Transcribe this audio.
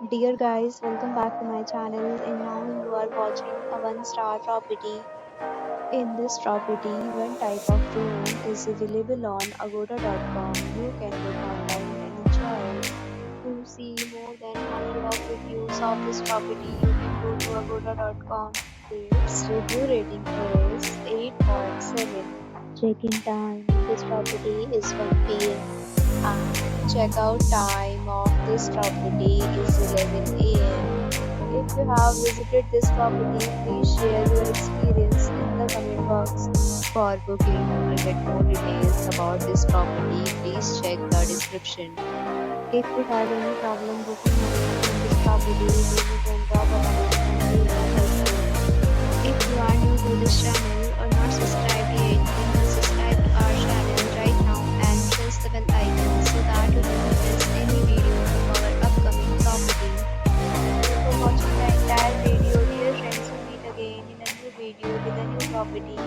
Dear guys, welcome back to my channel and now you are watching a one-star property. In this property, one type of room is available on agoda.com. You can book online and enjoy it. To see more than 100 of reviews of this property, you can go to agoda.com. Its review rating is 8.7. Check-in time in this property is 1 p.m. and check-out time of this property is 11 a.m. If you have visited this property, please share your experience in the comment box. For booking or get more details about this property, please check the description. If you have any problem booking or renting this property, then you can drop a comment and we will help you. If you are new to this channel or not subscribed yet, then subscribe to our channel right now and press the bell icon so that you don't miss any video of our upcoming property. Thank you for watching the entire video. Dear friends, we'll meet again in a new video with a new property.